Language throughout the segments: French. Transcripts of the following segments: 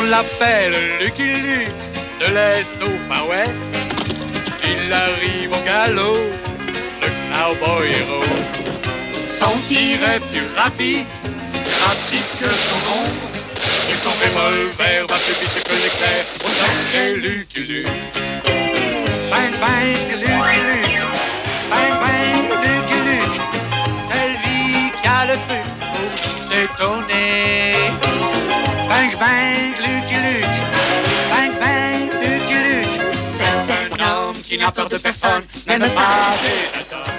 l'appelle Lucky Luke, de l'Est au Far West. Il arrive au galop, le cowboy héros. Son tir est plus rapide que son ombre. Et son revolver va plus vite que l'éclair, autant que Lucky Luke. Bang bang, Lucky Luke. Bang bang, Lucky Luke. C'est lui qui a le truc pour s'étonner. Bang bang, Lucky Luke. Bang bang, Lucky Luke. C'est un homme qui n'a peur de personne, même pas des atomes.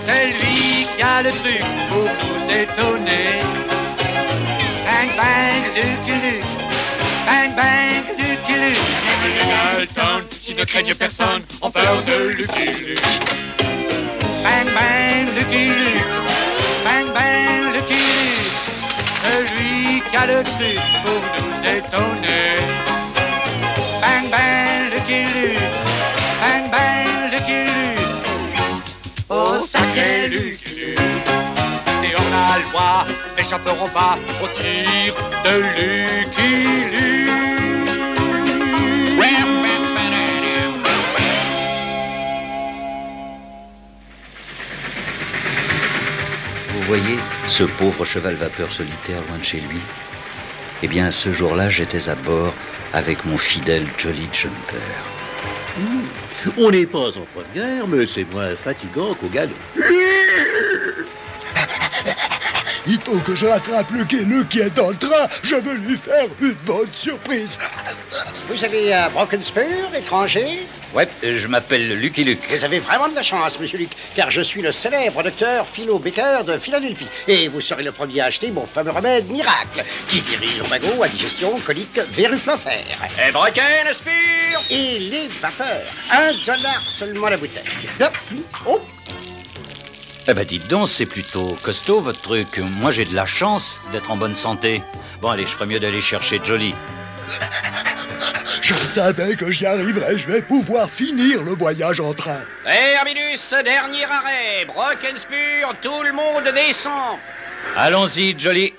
C'est lui qui a le truc pour nous étonner. Bang bang, Lucky Luke. Bang bang, Lucky Luke. Les Dalton, qui ne craignent personne, ont peur de Lucky Luke. Bang bang, Lucky Luke. Bang bang, Lucky Luke. Celui qui a le truc pour nous étonner. Bang bang, Lucky Luke. Bang bang, Lucky Luke. Oh sacré Lucky Luke. Et on a le droit, n'échapperont pas au tir de Lucky Luke. Vous voyez, ce pauvre cheval-vapeur solitaire loin de chez lui. Eh bien, ce jour-là, j'étais à bord avec mon fidèle Jolly Jumper. On n'est pas en première, mais c'est moins fatigant qu'au galop. Il faut que je rattrape Lucky Luke qui est dans le train. Je veux lui faire une bonne surprise. Vous allez à Broken Spur, étranger? Ouais, je m'appelle Lucky Luke. Vous avez vraiment de la chance, monsieur Luke, car je suis le célèbre docteur Philo Baker de Philadelphie. Et vous serez le premier à acheter mon fameux remède miracle, qui guérit lumbago, indigestion, colique, verrue plantaire. Et Broken Spur! Et les vapeurs. $1 seulement la bouteille. Hop. Oh. Eh ben dites donc, c'est plutôt costaud votre truc. Moi j'ai de la chance d'être en bonne santé. Bon allez, je ferais mieux d'aller chercher Jolly. Je savais que j'y arriverais. Je vais pouvoir finir le voyage en train. Terminus, dernier arrêt. Broken Spur, tout le monde descend. Allons-y, Jolly.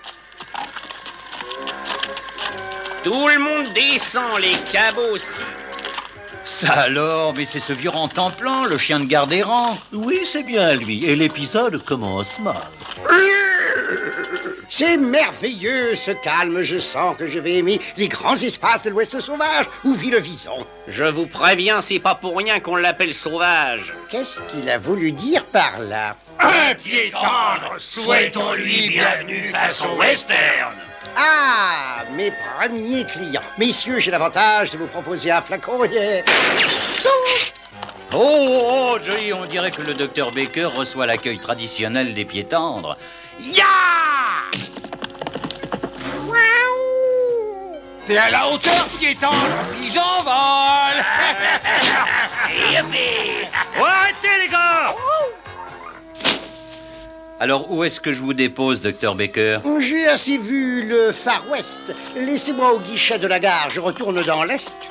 Tout le monde descend, les cabots aussi. Ça alors, mais c'est ce vieux rentemplant, le chien de garde errant. Oui, c'est bien lui, et l'épisode commence mal. C'est merveilleux, ce calme. Je sens que je vais aimer les grands espaces de l'Ouest sauvage où vit le vison. Je vous préviens, c'est pas pour rien qu'on l'appelle sauvage. Qu'est-ce qu'il a voulu dire par là? Un pied tendre, souhaitons-lui bienvenue façon western. Ah, mes premiers clients. Messieurs, j'ai l'avantage de vous proposer un flacon et... Oh, Jolly, on dirait que le docteur Baker reçoit l'accueil traditionnel des pieds tendres. Ya! T'es à la hauteur, pied tendre, puis j'envole. Youpi! Arrêtez, les gars! Alors, où est-ce que je vous dépose, docteur Baker? J'ai assez vu le Far West. Laissez-moi au guichet de la gare, je retourne dans l'Est.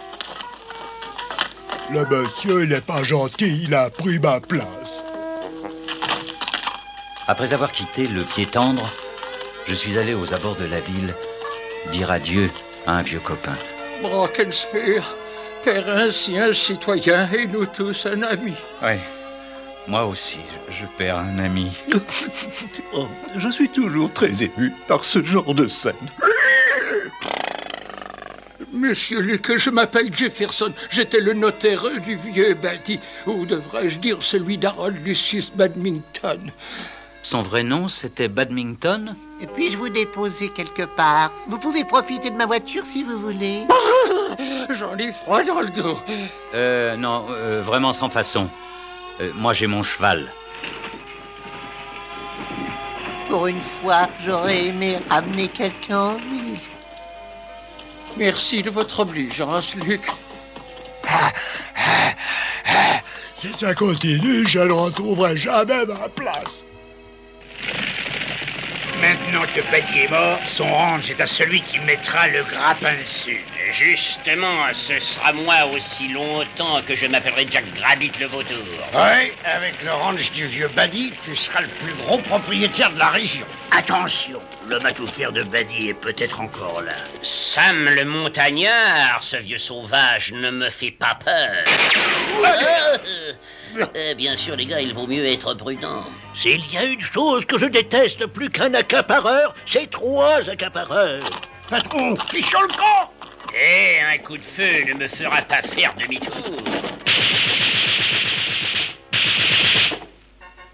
Le monsieur, il n'est pas gentil, il a pris ma place. Après avoir quitté le pied tendre, je suis allé aux abords de la ville dire adieu à un vieux copain. Broken Spur, perd ainsi un citoyen et nous tous un ami. Oui, moi aussi, je perds un ami. Oh, je suis toujours très ému par ce genre de scène. Monsieur Luke, je m'appelle Jefferson. J'étais le notaire du vieux bâti, ou devrais-je dire celui d'Harold Lucius Badminton. Son vrai nom, c'était Badminton? Puis-je vous déposer quelque part? Vous pouvez profiter de ma voiture si vous voulez. J'en ai froid dans le dos. Non, vraiment sans façon. Moi, j'ai mon cheval. Pour une fois, j'aurais aimé ramener quelqu'un en ville. Merci de votre obligeance, Luc. Si ça continue, je ne retrouverai jamais ma place. Maintenant que Paddy est mort, son ranch est à celui qui mettra le grappin dessus. Justement, ce sera moi aussi longtemps que je m'appellerai Jack Grabbit le vautour. Ouais, avec le ranch du vieux Buddy, tu seras le plus gros propriétaire de la région. Attention, l'homme à tout faire de Buddy est peut-être encore là. Sam le montagnard, ce vieux sauvage, ne me fait pas peur. Bien sûr, les gars, il vaut mieux être prudent. S'il y a une chose que je déteste plus qu'un accapareur, c'est 3 accapareurs. Patron, fichons le camp! Et un coup de feu ne me fera pas faire demi-tour.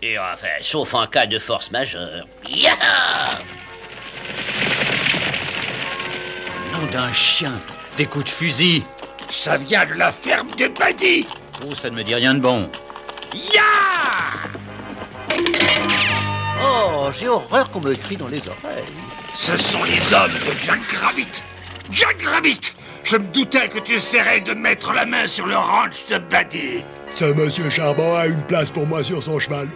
Et enfin, sauf en cas de force majeure. Yaha! Au nom d'un chien, des coups de fusil. Ça vient de la ferme de Buddy. Oh, ça ne me dit rien de bon. Ya! Oh, j'ai horreur qu'on me crie dans les oreilles. Ce sont les hommes de Jack Rabbit. Jack Rabbit! Je me doutais que tu essaierais de mettre la main sur le ranch de Buddy. Ce monsieur Charbon a une place pour moi sur son cheval.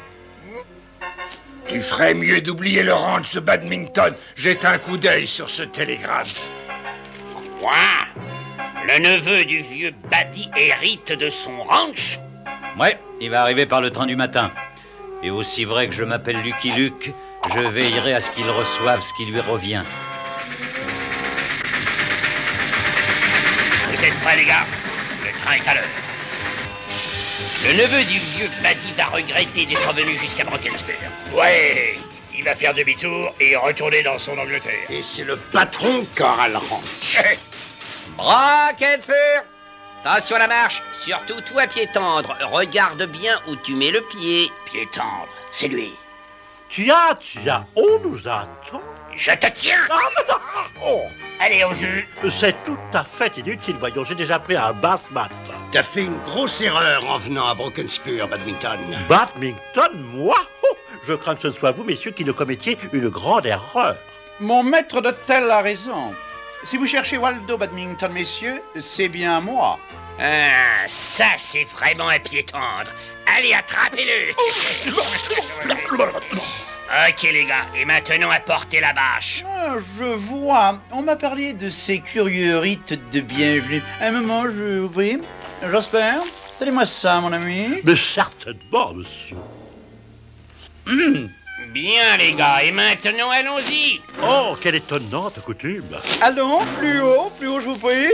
Tu ferais mieux d'oublier le ranch de Badminton. Jette un coup d'œil sur ce télégramme. Quoi? Le neveu du vieux Buddy hérite de son ranch? Ouais, il va arriver par le train du matin. Et aussi vrai que je m'appelle Lucky Luke, je veillerai à ce qu'il reçoive ce qui lui revient. Vous êtes prêts, les gars? Le train est à l'heure. Le neveu du vieux Buddy va regretter d'être venu jusqu'à Brockensburg. Ouais, il va faire demi-tour et retourner dans son Angleterre. Et c'est le patron qui aura le ranch. Brockensburg! Attention à la marche, surtout toi, pied tendre. Regarde bien où tu mets le pied. Pied tendre, c'est lui. Tiens, on nous attend. Je te tiens! Oh, allez au jus. C'est tout à fait inutile, voyons, j'ai déjà pris un basse-mat. T'as fait une grosse erreur en venant à Brockensburg, Badminton. Badminton, moi? Oh, je crains que ce ne soit vous, messieurs, qui ne commettiez une grande erreur. Mon maître d'hôtel a raison. Si vous cherchez Waldo Badminton, messieurs, c'est bien moi. Ah, ça, c'est vraiment un pied tendre. Allez, attrapez-le! Ok, les gars, et maintenant apportez la bâche. Ah, je vois. On m'a parlé de ces curieux rites de bienvenue. Un moment, vous voyez, j'espère. Donnez-moi ça, mon ami. Mais certainement, monsieur. Bien, les gars, et maintenant, allons-y. Oh, quelle étonnante coutume. Allons, plus haut, je vous prie.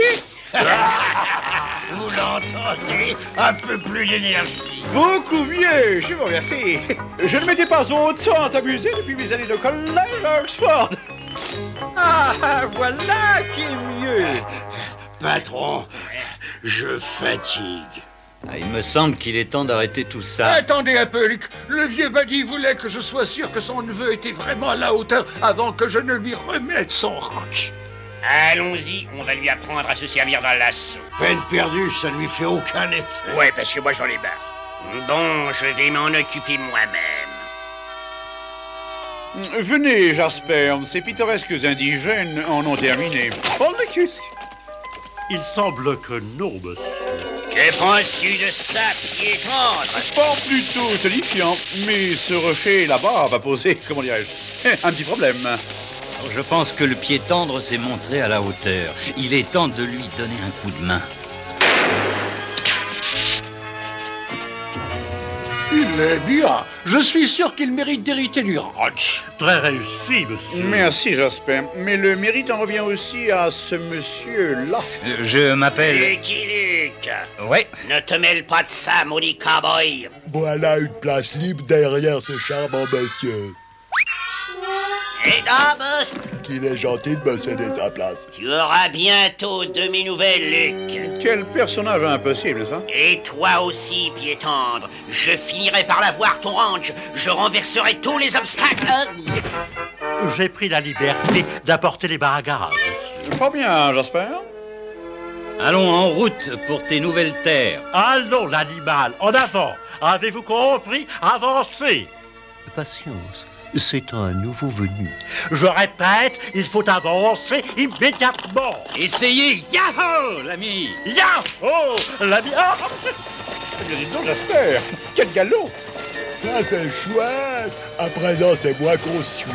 Vous l'entendez? Un peu plus d'énergie. Beaucoup mieux, je vous remercie. Je ne m'étais pas autant amusé depuis mes années de collège à Oxford. Ah, voilà qui est mieux. Patron, je fatigue. Ah, il me semble qu'il est temps d'arrêter tout ça. Attendez un peu, Luc. Le vieux Buddy voulait que je sois sûr que son neveu était vraiment à la hauteur avant que je ne lui remette son ranch. Allons-y, on va lui apprendre à se servir d'un lasso. Peine perdue, ça ne lui fait aucun effet. Ouais, parce que moi j'en ai marre. Bon, je vais m'en occuper moi-même. Venez, Jasper, ces pittoresques indigènes en ont terminé. Oh, le cul. Il semble que non, monsieur. Que penses-tu de ça, pied tendre? Sport plutôt tonifiant, mais ce rocher là-bas va poser, comment dirais-je, un petit problème. Je pense que le pied tendre s'est montré à la hauteur. Il est temps de lui donner un coup de main. Il est bien. Je suis sûr qu'il mérite d'hériter du ranch. Très réussi, monsieur. Merci, Jasper. Mais le mérite en revient aussi à ce monsieur-là. Je m'appelle... Lucky Luke. Ouais. Ne te mêle pas de ça, maudit cowboy. Voilà une place libre derrière ce charmant monsieur. Et boss, Qu'il est gentil de me céder sa place. tu auras bientôt de mes nouvelles, Luke. Quel personnage impossible, ça. Et toi aussi, pied tendre. Je finirai par l'avoir, ton ranch. Je renverserai tous les obstacles. J'ai pris la liberté d'apporter les bagages. Fort bien, Jasper. Allons en route pour tes nouvelles terres. Allons, l'animal, en avant. Avez-vous compris? Avancez. Patience. C'est un nouveau venu. Je répète, il faut avancer immédiatement. Essayez, yahoo, l'ami. Yahoo, l'ami. Ah, Eh bien, dis donc, Jasper. Quel galop. Ça, c'est chouette. À présent, c'est moi qu'on suit.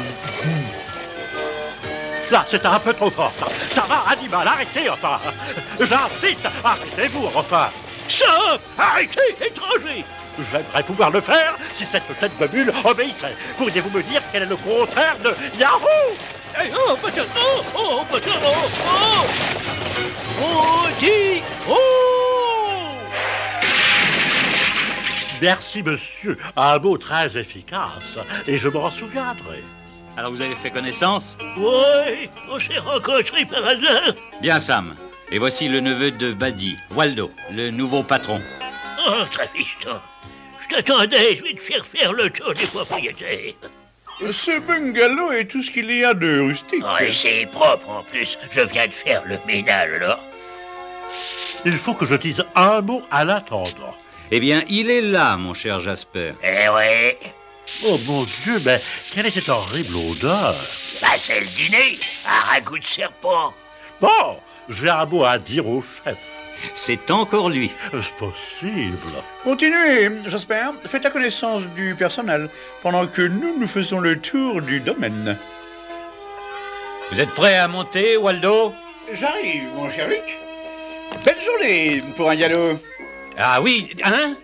Là, c'est un peu trop fort, ça. Ça va, animal, arrêtez, enfin. J'insiste, arrêtez-vous, enfin. Ça, arrêtez, étranger. J'aimerais pouvoir le faire si cette tête de mule obéissait. Pourriez-vous me dire quel est le contraire de Yahoo? Oh, peut-être, peut-être, dit, Merci, monsieur. Un mot très efficace. Et je m'en souviendrai. Alors vous avez fait connaissance? Oui, on s'est rencontrés par hasard. Bien, Sam. Et voici le neveu de Buddy, Waldo, le nouveau patron. Oh, Traviston. Je t'attendais, je vais te faire le tour des propriétaires. Ce bungalow est tout ce qu'il y a de rustique. Oh, et c'est propre en plus. Je viens de faire le ménage, là. Il faut que je dise un mot à l'intendant. Eh bien, il est là, mon cher Jasper. Eh ouais. Oh mon Dieu, mais quelle est cette horrible odeur? Bah, c'est le dîner, un ragoût de serpent. Bon, j'ai un mot à dire au chef. C'est encore lui. Est-ce possible? Continuez, Jasper. Faites la connaissance du personnel pendant que nous faisons le tour du domaine. Vous êtes prêt à monter, Waldo? J'arrive, mon cher Luc. Belle journée pour un galop. Ah oui, hein?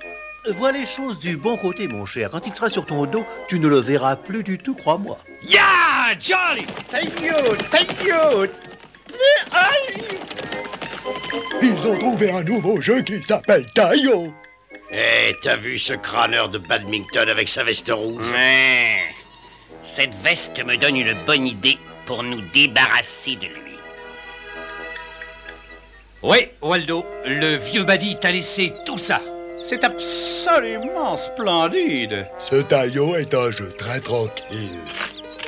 Vois les choses du bon côté, mon cher. Quand il sera sur ton dos, tu ne le verras plus du tout, crois-moi. Ya, Johnny! Taillot! Ils ont trouvé un nouveau jeu qui s'appelle Taillot. Eh, t'as vu ce crâneur de badminton avec sa veste rouge? Ouais. Cette veste me donne une bonne idée pour nous débarrasser de lui. Oui, Waldo, le vieux Buddy t'a laissé tout ça. C'est absolument splendide. Ce Taillot est un jeu très tranquille.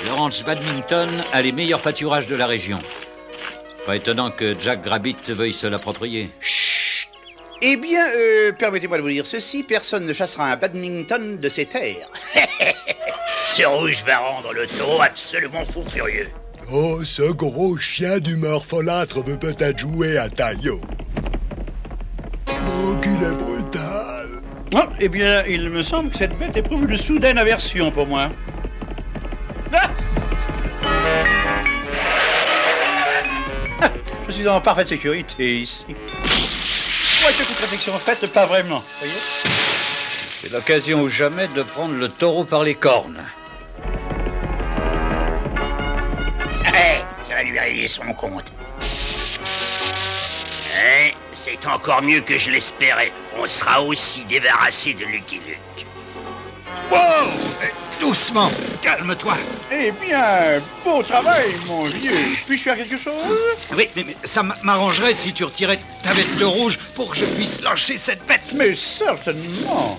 Le ranch badminton a les meilleurs pâturages de la région. Pas étonnant que Jack Rabbit veuille se l'approprier. Chut. Eh bien, permettez-moi de vous dire ceci, personne ne chassera un badminton de ces terres. Ce rouge va rendre le taureau absolument fou furieux. Oh, ce gros chien d'humeur folâtre veut peut-être jouer à Taillot. Oh, qu'il est brutal. Oh, eh bien, il me semble que cette bête éprouve une soudaine aversion pour moi. Je suis en parfaite sécurité ici. Ouais, toute réflexion faite, pas vraiment, voyez. C'est l'occasion ou jamais de prendre le taureau par les cornes. Ça va lui régler son compte. C'est encore mieux que je l'espérais. On sera aussi débarrassé de Lucky Luke. Wow! Doucement, calme-toi. Eh bien, beau travail, mon vieux. Puis-je faire quelque chose? Oui, mais ça m'arrangerait si tu retirais ta veste rouge pour que je puisse lâcher cette bête. Mais certainement.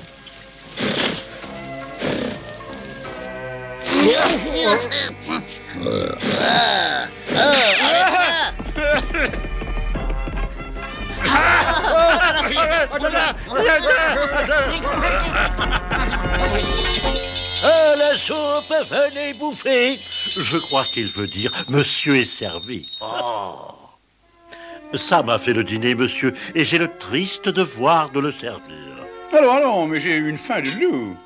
Ah, la soupe, venez bouffer. Je crois qu'il veut dire monsieur est servi. Oh. Ça m'a fait le dîner, monsieur, et j'ai le triste devoir de le servir. Allons, mais j'ai une faim de loup.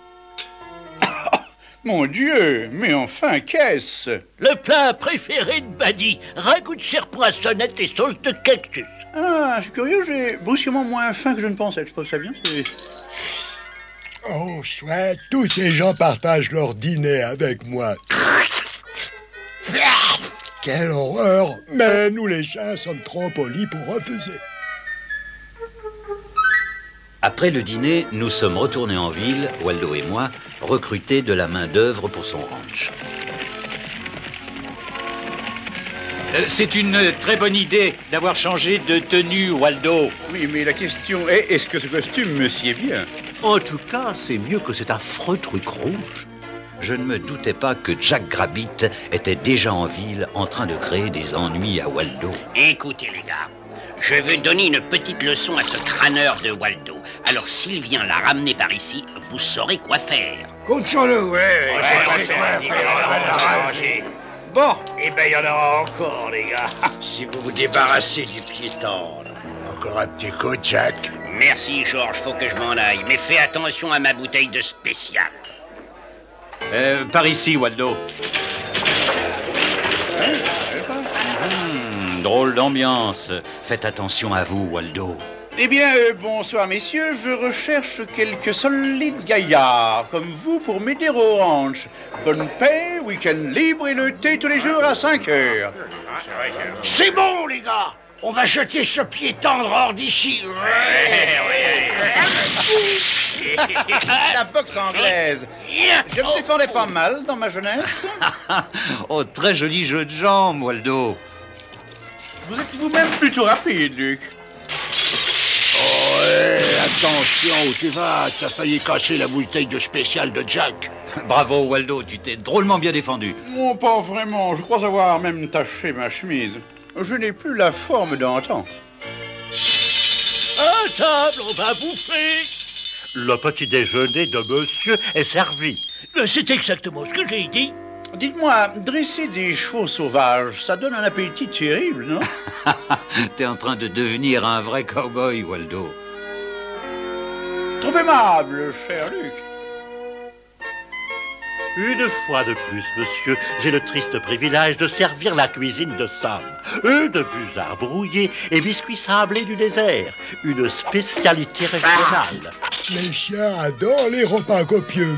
Mon Dieu, mais enfin, qu'est-ce? Le plat préféré de Buddy, ragoût de serpent à sonnette et sauce de cactus. Ah, je suis curieux, j'ai brusquement moins faim que je ne pensais. Je trouve ça bien, c'est... Oh, chouette, tous ces gens partagent leur dîner avec moi. Quelle horreur! Mais nous, les chiens, sommes trop polis pour refuser. Après le dîner, nous sommes retournés en ville, Waldo et moi, recruter de la main-d'œuvre pour son ranch. C'est une très bonne idée d'avoir changé de tenue, Waldo. Oui, mais la question est, est-ce que ce costume me sied bien? En tout cas, c'est mieux que cet affreux truc rouge. Je ne me doutais pas que Jack Rabbit était déjà en ville en train de créer des ennuis à Waldo. Écoutez, les gars, je veux donner une petite leçon à ce crâneur de Waldo. Alors, s'il vient la ramener par ici, vous saurez quoi faire. Compte sur nous, ouais. Bon, Eh ben, il y en aura encore, les gars. Si vous vous débarrassez du pied tendre. Encore un petit coup, Jack. Merci, George, faut que je m'en aille. Mais fais attention à ma bouteille de spécial. Par ici, Waldo. Drôle d'ambiance. Faites attention à vous, Waldo. Eh bien, bonsoir messieurs, je recherche quelques solides gaillards, comme vous, pour m'aider au ranch. Bonne paix, week-end libre et le thé tous les jours à 5 heures. C'est bon, les gars. On va jeter ce pied tendre hors d'ici. La boxe anglaise. Je me défendais pas mal dans ma jeunesse. Oh, très joli jeu de jambes, Waldo. Vous êtes vous-même plutôt rapide, Luc. Oh, attention où tu vas. T'as failli casser la bouteille de spécial de Jack. Bravo, Waldo, tu t'es drôlement bien défendu. Non, pas vraiment. Je crois avoir même taché ma chemise. Je n'ai plus la forme d'antan. À table, on va bouffer. Le petit déjeuner de monsieur est servi. C'est exactement ce que j'ai dit. Dites-moi, dresser des chevaux sauvages, ça donne un appétit terrible, non? T'es en train de devenir un vrai cow-boy, Waldo. Trop aimable, cher Luc. Une fois de plus, monsieur, j'ai le triste privilège de servir la cuisine de Sam. De busards brouillés et biscuits sablés du désert. Une spécialité régionale. Les chiens adorent les repas copieux.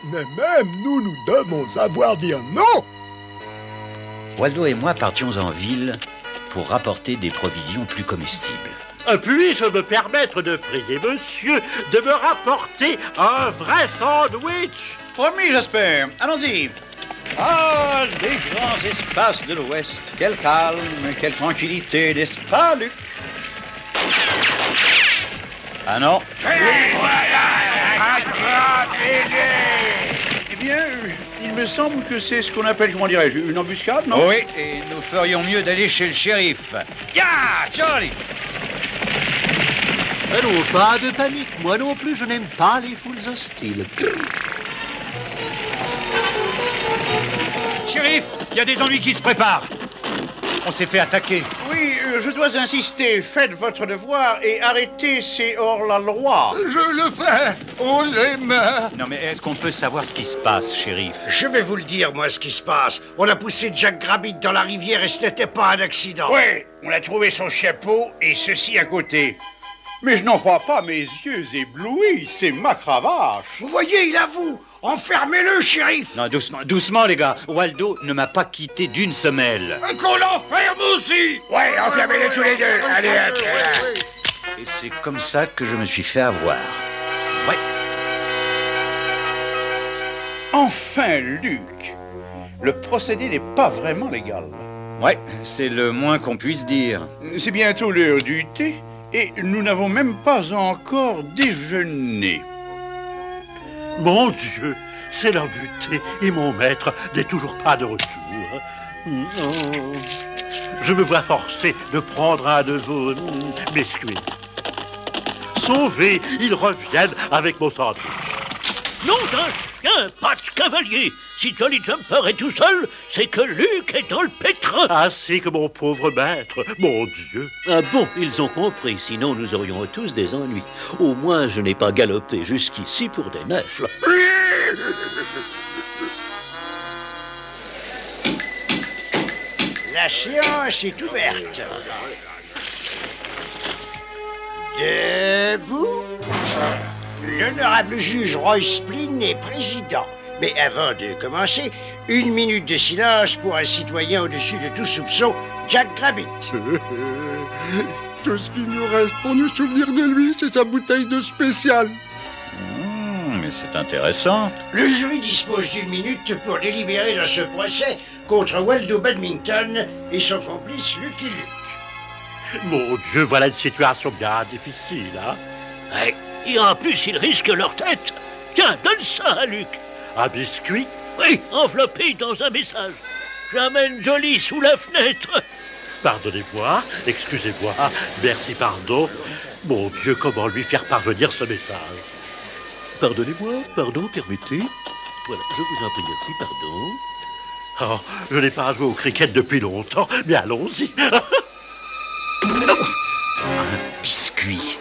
Mais même nous devons savoir dire non. Waldo et moi partions en ville pour rapporter des provisions plus comestibles. Puis-je me permettre de prier monsieur de me rapporter un vrai sandwich? Promis, j'espère. Allons-y. Ah, les grands espaces de l'Ouest. Quel calme, quelle tranquillité, n'est-ce pas, Luc? Ah non. Eh bien, il me semble que c'est ce qu'on appelle, comment dirais-je, une embuscade, non? Oui, et nous ferions mieux d'aller chez le shérif. Ya, Charlie! Non, pas de panique. Moi non plus, je n'aime pas les foules hostiles. Shérif, il y a des ennuis qui se préparent. On s'est fait attaquer. Oui, je dois insister. Faites votre devoir et arrêtez, c'est hors la loi. Je le fais. On les met. Non, mais est-ce qu'on peut savoir ce qui se passe, shérif? Je vais vous le dire, moi, ce qui se passe. On a poussé Jack Rabbit dans la rivière et ce n'était pas un accident. Oui, on a trouvé son chapeau et ceci à côté. Mais je n'en crois pas mes yeux éblouis, c'est ma cravache. Vous voyez, il avoue. Enfermez-le, shérif. Non, doucement, doucement, les gars. Waldo ne m'a pas quitté d'une semelle. Qu'on l'enferme aussi. Ouais, enfermez-les tous les deux. Allez, Et c'est comme ça que je me suis fait avoir. Ouais. Enfin, Luc, le procédé n'est pas vraiment légal. Ouais, c'est le moins qu'on puisse dire. C'est bientôt l'heure du thé. Et nous n'avons même pas encore déjeuné. Mon Dieu, c'est l'heure du thé et mon maître n'est toujours pas de retour. Je me vois forcé de prendre un de vos biscuits. Sauvés, ils reviennent avec mon sandwich. Nom d'un chien, pas de cavalier. Si Jolly Jumper est tout seul, c'est que Luc est dans le pétrin. Ainsi que mon pauvre maître, mon Dieu. Ah bon, ils ont compris, sinon nous aurions tous des ennuis. Au moins, je n'ai pas galopé jusqu'ici pour des nèfles. La séance est ouverte. Debout. L'honorable juge Roy Splin est président. Mais avant de commencer, 1 minute de silence pour un citoyen au-dessus de tout soupçon, Jack Rabbit. Tout ce qu'il nous reste pour nous souvenir de lui, c'est sa bouteille de spécial. Mais c'est intéressant. Le jury dispose d'1 minute pour délibérer dans ce procès contre Waldo Badminton et son complice Lucky Luke. Mon Dieu, voilà une situation bien difficile, hein? Ouais. Et en plus, ils risquent leur tête. Tiens, donne ça à Luc. Un biscuit? Oui, enveloppé dans un message. J'amène Jolly sous la fenêtre. Pardonnez-moi, excusez-moi, merci, pardon. Mon Dieu, comment lui faire parvenir ce message? Pardonnez-moi, pardon, permettez. Voilà, je vous en prie, merci, pardon. Oh, je n'ai pas joué au cricket depuis longtemps, mais allons-y. Un biscuit.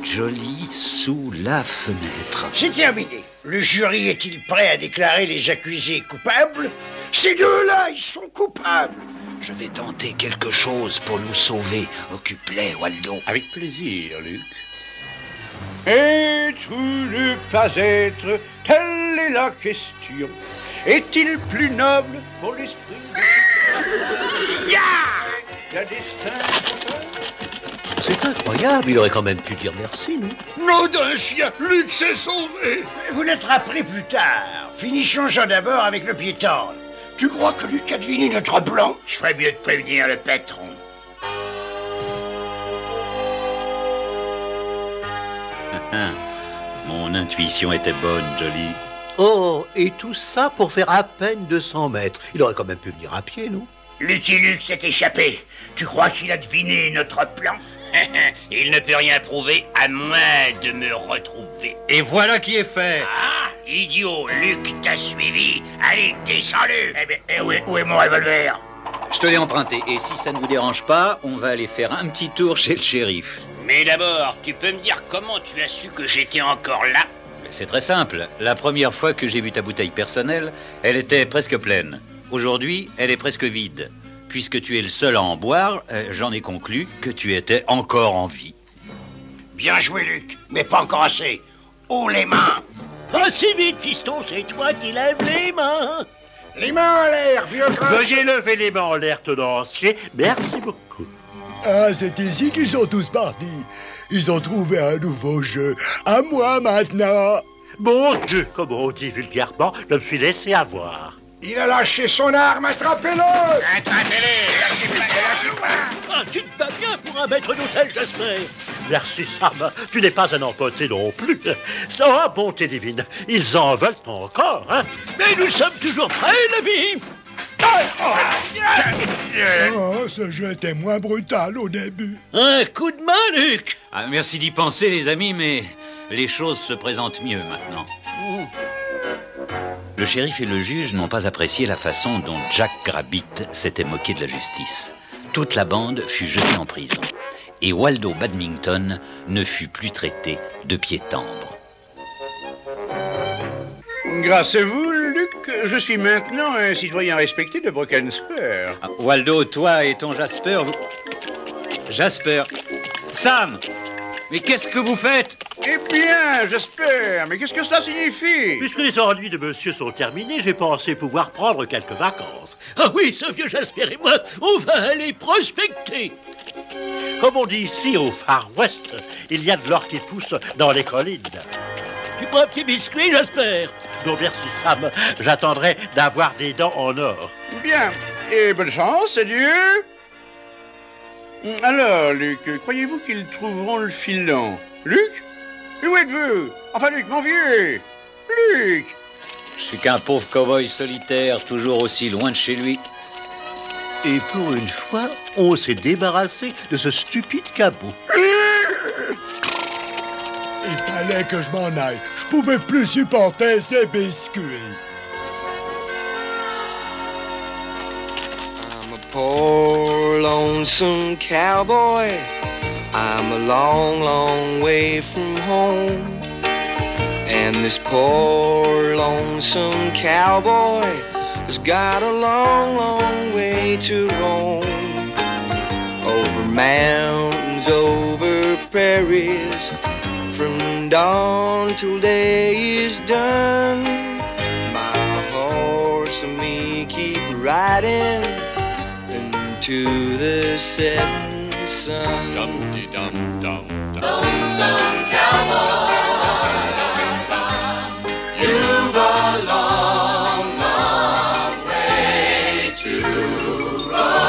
Jolly sous la fenêtre. C'est terminé. Le jury est-il prêt à déclarer les accusés coupables? Ces deux-là, ils sont coupables. Je vais tenter quelque chose pour nous sauver. Occupe-les, Waldo. Avec plaisir, Luc. Être ou ne pas être, telle est la question. Est-il plus noble pour l'esprit la destin? C'est incroyable, il aurait quand même pu dire merci, non? Nom d'un chien, Luc s'est sauvé. Vous l'êtes rappelé plus tard. Finissons-en d'abord avec le pied tendre. Tu crois que Luc a deviné notre plan? Je ferais mieux de prévenir le patron. Mon intuition était bonne, Jolly. Oh, et tout ça pour faire à peine 200 mètres. Il aurait quand même pu venir à pied, non? Lucky Luke s'est échappé. Tu crois qu'il a deviné notre plan? Il ne peut rien prouver à moins de me retrouver. Et voilà qui est fait. Ah, idiot, Luc t'a suivi. Allez, descends-le. Eh bien, où est mon revolver? Je te l'ai emprunté. Et si ça ne vous dérange pas, on va aller faire un petit tour chez le shérif. Mais d'abord, tu peux me dire comment tu as su que j'étais encore là? C'est très simple. La première fois que j'ai vu ta bouteille personnelle, elle était presque pleine. Aujourd'hui, elle est presque vide. Puisque tu es le seul à en boire, j'en ai conclu que tu étais encore en vie. Bien joué, Luc, mais pas encore assez. Haut les mains. Pas si vite, fiston, c'est toi qui lèves les mains. Les mains en l'air, vieux gras. Veuillez lever les mains en l'air, tenancier. Merci beaucoup. Ah, c'est ici qu'ils sont tous partis. Ils ont trouvé un nouveau jeu. À moi maintenant. Mon Dieu, comme on dit vulgairement, je me suis laissé avoir. Il a lâché son arme, attrapez-le! Attrapez-le! Lâchez-moi! Ah, tu te bats bien pour un maître d'hôtel, Jasper. Merci, Sam. Tu n'es pas un empoté non plus. Oh, bonté divine. Ils en veulent encore, hein? Mais nous sommes toujours prêts, l'ami. Oh, ce jeu était moins brutal au début. Un coup de main, Luc. Ah, merci d'y penser, les amis, mais les choses se présentent mieux maintenant. Le shérif et le juge n'ont pas apprécié la façon dont Jack Grabitt s'était moqué de la justice. Toute la bande fut jetée en prison. Et Waldo Badminton ne fut plus traité de pied tendre. Grâce à vous, Luc, je suis maintenant un citoyen respecté de Broken Square. Ah, Waldo, toi et ton Jasper, vous... Jasper. Sam! Mais qu'est-ce que vous faites? Eh bien, j'espère. Mais qu'est-ce que cela signifie? Puisque les ennuis de monsieur sont terminés, j'ai pensé pouvoir prendre quelques vacances. Ah oui, ce vieux Jasper et moi, on va aller prospecter. Comme on dit ici, au Far West, il y a de l'or qui pousse dans les collines. Tu prends un petit biscuit, Jasper? Non, merci, Sam. J'attendrai d'avoir des dents en or. Bien. Et bonne chance, adieu. Alors, Luc, croyez-vous qu'ils trouveront le filon? Luc? Où êtes-vous? Enfin, Luc, mon vieux! Luc! Je suis qu'un pauvre cow-boy solitaire, toujours aussi loin de chez lui. Et pour une fois, on s'est débarrassé de ce stupide cabot. Il fallait que je m'en aille. Je pouvais plus supporter ces biscuits. I'm a poor, lonesome cowboy. I'm a long, long way from home. And this poor, lonesome cowboy has got a long, long way to roam. Over mountains, over prairies, from dawn till day is done. My horse and me keep riding into the setting sun. Dum-de-dum-dum. Lonesome cowboy, you've a long, long way to run.